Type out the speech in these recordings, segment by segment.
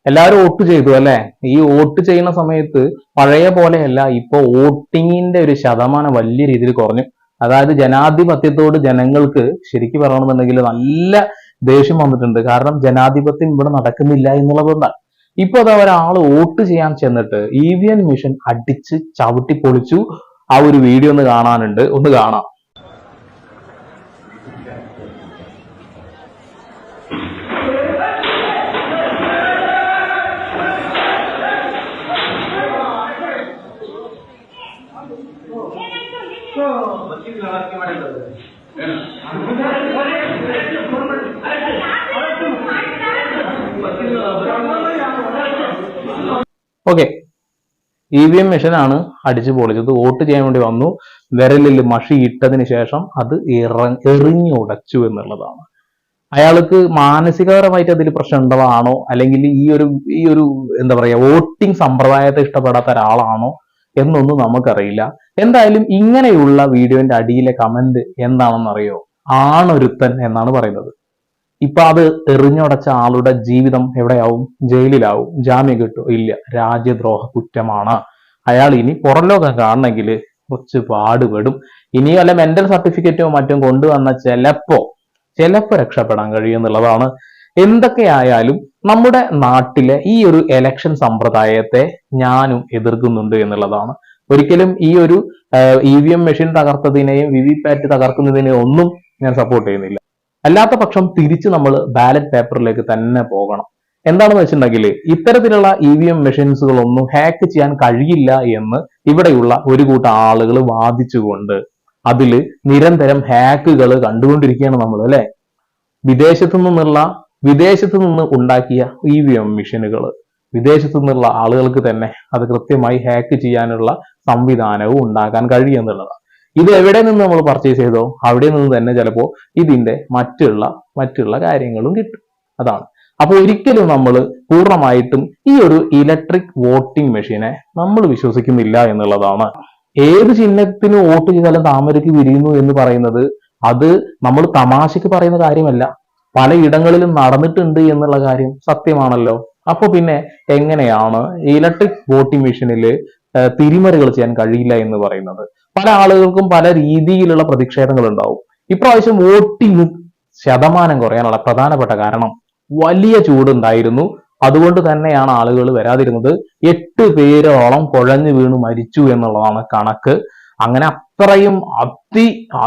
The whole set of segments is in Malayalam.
എല്ലാവരും വോട്ട് ചെയ്തു അല്ലെ? ഈ വോട്ട് ചെയ്യുന്ന സമയത്ത് പഴയ പോലെയല്ല, ഇപ്പൊ വോട്ടിങ്ങിന്റെ ഒരു ശതമാനം വലിയ രീതിയിൽ കുറഞ്ഞു. അതായത് ജനാധിപത്യത്തോട് ജനങ്ങൾക്ക് ശരിക്കും പറയണമെന്നുണ്ടെങ്കിൽ നല്ല ദേഷ്യം വന്നിട്ടുണ്ട്. കാരണം ജനാധിപത്യം ഇവിടെ നടക്കുന്നില്ല എന്നുള്ളതുകൊണ്ടാണ്. ഇപ്പൊ അതാ ഒരാൾ വോട്ട് ചെയ്യാൻ ചെന്നിട്ട് EVM മെഷീൻ അടിച്ച് ചവിട്ടി പൊളിച്ചു. ആ ഒരു വീഡിയോ ഒന്ന് കാണാനുണ്ട്, ഒന്ന് കാണാം. ഓക്കെ, EVM മെഷീൻ ആണ് അടിച്ചു പൊളിച്ചത്. വോട്ട് ചെയ്യാൻ വേണ്ടി വന്നു, വിരലിൽ മഷി ഇട്ടതിന് ശേഷം അത് എറിഞ്ഞുടച്ചു എന്നുള്ളതാണ്. അയാൾക്ക് മാനസികപരമായിട്ട് അതിൽ പ്രശ്നം ഉണ്ടതാണോ, അല്ലെങ്കിൽ ഈ ഒരു എന്താ പറയാ വോട്ടിംഗ് സമ്പ്രദായത്തെ ഇഷ്ടപ്പെടാത്ത ഒരാളാണോ എന്നൊന്നും നമുക്കറിയില്ല. എന്തായാലും ഇങ്ങനെയുള്ള വീഡിയോന്റെ അടിയിലെ കമന്റ് എന്താണെന്നറിയോ? ആണൊരുത്തൻ എന്നാണ് പറയുന്നത്. ഇപ്പൊ അത് എറിഞ്ഞുടച്ച ആളുടെ ജീവിതം എവിടെയാവും? ജയിലിലാവും. ജാമ്യം കിട്ടും? ഇല്ല. രാജ്യദ്രോഹ കുറ്റമാണ്. അയാൾ ഇനി പുറം ലോകം കാണണമെങ്കിൽ കുറച്ച് പാടുപെടും. ഇനി വല്ല മെന്റൽ സർട്ടിഫിക്കറ്റോ മറ്റും കൊണ്ടുവന്ന ചിലപ്പോ രക്ഷപ്പെടാൻ കഴിയും എന്നുള്ളതാണ്. എന്തൊക്കെയായാലും നമ്മുടെ നാട്ടിലെ ഈ ഒരു എലക്ഷൻ സമ്പ്രദായത്തെ ഞാനും എതിർക്കുന്നുണ്ട് എന്നുള്ളതാണ്. ഒരിക്കലും ഈ ഒരു EVM മെഷീൻ തകർത്തതിനെയും VVPAT തകർക്കുന്നതിനെയും ഒന്നും ഞാൻ സപ്പോർട്ട് ചെയ്യുന്നില്ല. അല്ലാത്ത പക്ഷം തിരിച്ച് നമ്മൾ ബാലറ്റ് പേപ്പറിലേക്ക് തന്നെ പോകണം. എന്താണെന്ന് വെച്ചിട്ടുണ്ടെങ്കിൽ ഇത്തരത്തിലുള്ള EVM മെഷീൻസുകളൊന്നും ഹാക്ക് ചെയ്യാൻ കഴിയില്ല എന്ന് ഇവിടെയുള്ള ഒരു കൂട്ടം ആളുകൾ വാദിച്ചുകൊണ്ട് അതിൽ നിരന്തരം ഹാക്കുകൾ കണ്ടുകൊണ്ടിരിക്കുകയാണ് നമ്മൾ അല്ലെ. വിദേശത്തു നിന്ന് ഉണ്ടാക്കിയ EVM മെഷീനുകൾ വിദേശത്തു നിന്നുള്ള ആളുകൾക്ക് തന്നെ അത് കൃത്യമായി ഹാക്ക് ചെയ്യാനുള്ള സംവിധാനവും ഉണ്ടാക്കാൻ കഴിയുമെന്നുള്ളതാണ്. ഇത് എവിടെ നിന്ന് നമ്മൾ പർച്ചേസ് ചെയ്തോ അവിടെ നിന്ന് തന്നെ ചിലപ്പോൾ ഇതിന്റെ മറ്റുള്ള കാര്യങ്ങളും കിട്ടും. അതാണ്. അപ്പൊ ഒരിക്കലും നമ്മൾ പൂർണ്ണമായിട്ടും ഈ ഒരു ഇലക്ട്രിക് വോട്ടിംഗ് മെഷീനെ നമ്മൾ വിശ്വസിക്കുന്നില്ല എന്നുള്ളതാണ്. ഏത് ചിഹ്നത്തിന് വോട്ട് ചെയ്താലും താമരയ്ക്ക് വിരിയുന്നു എന്ന് പറയുന്നത് അത് നമ്മൾ തമാശക്ക് പറയുന്ന കാര്യമല്ല, പലയിടങ്ങളിലും നടന്നിട്ടുണ്ട് എന്നുള്ള കാര്യം സത്യമാണല്ലോ. അപ്പൊ പിന്നെ എങ്ങനെയാണ് ഇലക്ട്രിക് വോട്ടിംഗ് മെഷീനിൽ തിരിമറികൾ ചെയ്യാൻ കഴിയില്ല എന്ന് പറയുന്നത്? പല ആളുകൾക്കും പല രീതിയിലുള്ള പ്രതിഷേധങ്ങൾ ഉണ്ടാവും. ഇപ്രാവശ്യം വോട്ടിംഗ് ശതമാനം കുറയാനുള്ള പ്രധാനപ്പെട്ട കാരണം വലിയ ചൂടുണ്ടായിരുന്നു. അതുകൊണ്ട് തന്നെയാണ് ആളുകൾ വരാതിരുന്നത്. 8 പേരോളം കുഴഞ്ഞു വീണ് മരിച്ചു എന്നുള്ളതാണ് കണക്ക്. അങ്ങനെ അത്രയും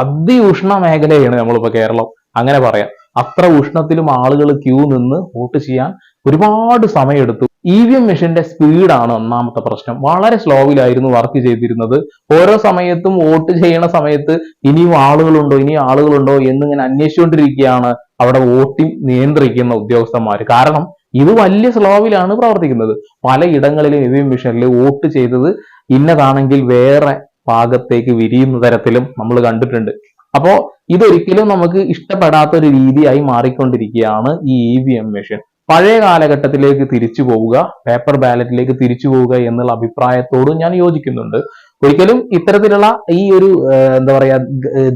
അതി ഉഷ്ണ മേഖലയാണ് നമ്മളിപ്പോ കേരളം, അങ്ങനെ പറയാം. അത്ര ഉഷ്ണത്തിലും ആളുകൾ ക്യൂ നിന്ന് വോട്ട് ചെയ്യാൻ ഒരുപാട് സമയമെടുത്തു. EVM മെഷീന്റെ സ്പീഡാണ് ഒന്നാമത്തെ പ്രശ്നം. വളരെ സ്ലോവിലായിരുന്നു വർക്ക് ചെയ്തിരുന്നത്. ഓരോ സമയത്തും വോട്ട് ചെയ്യണ സമയത്ത് ഇനിയും ആളുകളുണ്ടോ എന്നിങ്ങനെ അന്വേഷിച്ചുകൊണ്ടിരിക്കുകയാണ് അവിടെ വോട്ടിംഗ് നിയന്ത്രിക്കുന്ന ഉദ്യോഗസ്ഥന്മാർ. കാരണം ഇത് വലിയ സ്ലോവിലാണ് പ്രവർത്തിക്കുന്നത്. പലയിടങ്ങളിലും EVM മെഷീനിൽ വോട്ട് ചെയ്തത് ഇന്നതാണെങ്കിൽ വേറെ ഭാഗത്തേക്ക് വിരിയുന്ന തരത്തിലും നമ്മൾ കണ്ടിട്ടുണ്ട്. അപ്പോ ഇതൊരിക്കലും നമുക്ക് ഇഷ്ടപ്പെടാത്ത ഒരു രീതിയായി മാറിക്കൊണ്ടിരിക്കുകയാണ് ഈ EVM മെഷീൻ. പഴയ കാലഘട്ടത്തിലേക്ക് തിരിച്ചു പോവുക, പേപ്പർ ബാലറ്റിലേക്ക് തിരിച്ചു പോവുക എന്നുള്ള അഭിപ്രായത്തോട് ഞാൻ യോജിക്കുന്നുണ്ട്. ഒരിക്കലും ഇത്തരത്തിലുള്ള ഈ ഒരു എന്താ പറയാ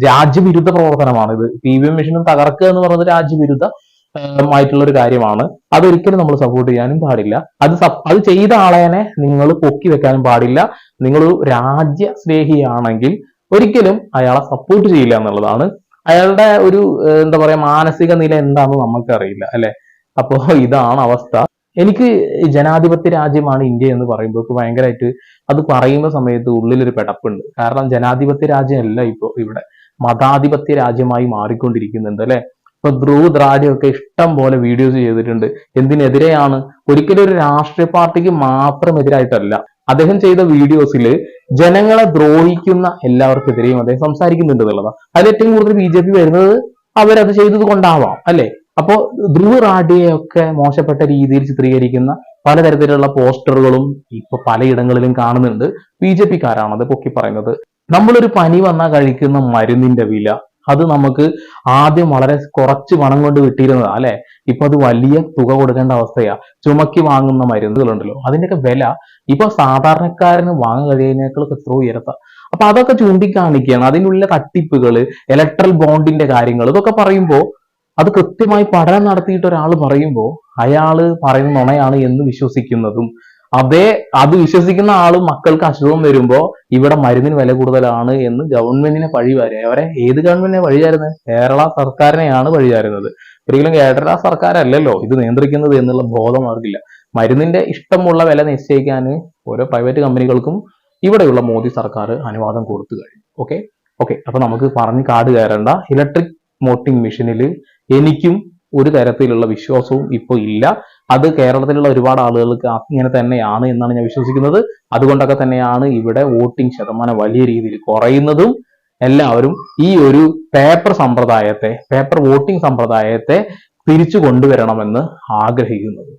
രാജ്യവിരുദ്ധ പ്രവർത്തനമാണ് ഇത്. EVM മെഷീനും തകർക്കുക എന്ന് പറയുന്നത് രാജ്യവിരുദ്ധമായിട്ടുള്ള ഒരു കാര്യമാണ്. അതൊരിക്കലും നമ്മൾ സപ്പോർട്ട് ചെയ്യാനും പാടില്ല. അത് ചെയ്ത ആളേനെ നിങ്ങൾ പൊക്കി വെക്കാനും പാടില്ല. നിങ്ങൾ രാജ്യസ്നേഹിയാണെങ്കിൽ ഒരിക്കലും അയാളെ സപ്പോർട്ട് ചെയ്യില്ല എന്നുള്ളതാണ്. അയാളുടെ ഒരു എന്താ പറയാ മാനസിക നില എന്താണെന്ന് നമുക്കറിയില്ല അല്ലെ. അപ്പോ ഇതാണ് അവസ്ഥ. എനിക്ക് ജനാധിപത്യ രാജ്യമാണ് ഇന്ത്യ എന്ന് പറയുമ്പോൾ ഭയങ്കരമായിട്ട് അത് പറയുന്ന സമയത്ത് ഉള്ളിലൊരു പെടപ്പുണ്ട്. കാരണം ജനാധിപത്യ രാജ്യമല്ല ഇപ്പോ ഇവിടെ മതാധിപത്യ രാജ്യമായി മാറിക്കൊണ്ടിരിക്കുന്നുണ്ട് അല്ലെ. ഇപ്പൊ ധ്രുവ് ദ്രാഡിയൊക്കെ ഇഷ്ടം പോലെ വീഡിയോസ് ചെയ്തിട്ടുണ്ട്. എന്തിനെതിരെയാണ്? ഒരിക്കലും ഒരു രാഷ്ട്രീയ പാർട്ടിക്ക് മാത്രം എതിരായിട്ടല്ല. അദ്ദേഹം ചെയ്ത വീഡിയോസിൽ ജനങ്ങളെ ദ്രോഹിക്കുന്ന എല്ലാവർക്കെതിരെയും അദ്ദേഹം സംസാരിക്കുന്നുണ്ട് എന്നുള്ളതാണ്. അതിൽ ഏറ്റവും കൂടുതൽ BJP വരുന്നത് അവരത് ചെയ്തത് കൊണ്ടാവാം അല്ലെ. അപ്പോ ധ്രുവ് റാഡിയെയൊക്കെ മോശപ്പെട്ട രീതിയിൽ ചിത്രീകരിക്കുന്ന പലതരത്തിലുള്ള പോസ്റ്ററുകളും ഇപ്പൊ പലയിടങ്ങളിലും കാണുന്നുണ്ട്. BJP-ക്കാരാണ് അത് പൊക്കി പറയുന്നത്. നമ്മളൊരു പനി വന്നാൽ കഴിക്കുന്ന മരുന്നിന്റെ വില അത് നമുക്ക് ആദ്യം വളരെ കുറച്ച് പണം കൊണ്ട് കിട്ടിയിരുന്നതാ അല്ലെ. ഇപ്പൊ അത് വലിയ തുക കൊടുക്കേണ്ട അവസ്ഥയാ. ചുമക്കി വാങ്ങുന്ന മരുന്നുകളുണ്ടല്ലോ, അതിന്റെയൊക്കെ വില ഇപ്പൊ സാധാരണക്കാരന് വാങ്ങാൻ കഴിയുന്നതിനേക്കാൾ എത്രയോ ഉയർത്താം. അപ്പൊ അതൊക്കെ ചൂണ്ടിക്കാണിക്കുകയാണ്. അതിനുള്ള തട്ടിപ്പുകള്, ഇലക്ട്രൽ ബോണ്ടിന്റെ കാര്യങ്ങൾ, ഇതൊക്കെ പറയുമ്പോൾ അത് കൃത്യമായി പഠനം നടത്തിയിട്ട് ഒരാൾ പറയുമ്പോൾ അയാള് പറയുന്ന നുണയാണ് എന്ന് വിശ്വസിക്കുന്നതും, അത് വിശ്വസിക്കുന്ന ആളും മക്കൾക്ക് അസുഖം വരുമ്പോ ഇവിടെ മരുന്നിന് വില കൂടുതലാണ് എന്ന് ഗവൺമെന്റിനെ പഴിവാരുക. അവരെ ഏത് ഗവൺമെന്റിനെ പഴിചാരുന്നത്? കേരള സർക്കാരിനെയാണ് പഴിചാരുന്നത്. ഒരിക്കലും കേരള സർക്കാരല്ലല്ലോ ഇത് നിയന്ത്രിക്കുന്നത് എന്നുള്ള ബോധം അവർക്കില്ല. മരുന്നിന്റെ ഇഷ്ടമുള്ള വില നിശ്ചയിക്കാൻ ഓരോ പ്രൈവറ്റ് കമ്പനികൾക്കും ഇവിടെയുള്ള മോദി സർക്കാർ അനുവാദം കൊടുത്തു കഴിഞ്ഞു. ഓക്കെ ഓക്കെ അപ്പൊ നമുക്ക് പറഞ്ഞ് കാട് കയറേണ്ട. ഇലക്ട്രിക് വോട്ടിംഗ് മെഷീനിൽ എനിക്കും ഒരു തരത്തിലുള്ള വിശ്വാസവും ഇപ്പൊ ഇല്ല. അത് കേരളത്തിലുള്ള ഒരുപാട് ആളുകൾക്ക് ഇങ്ങനെ തന്നെയാണ് എന്നാണ് ഞാൻ വിശ്വസിക്കുന്നത്. അതുകൊണ്ടൊക്കെ തന്നെയാണ് ഇവിടെ വോട്ടിംഗ് ശതമാനം വലിയ രീതിയിൽ കുറയുന്നതും. എല്ലാവരും ഈ ഒരു പേപ്പർ വോട്ടിംഗ് സമ്പ്രദായത്തെ തിരിച്ചു കൊണ്ടുവരണമെന്ന് ആഗ്രഹിക്കുന്നത്.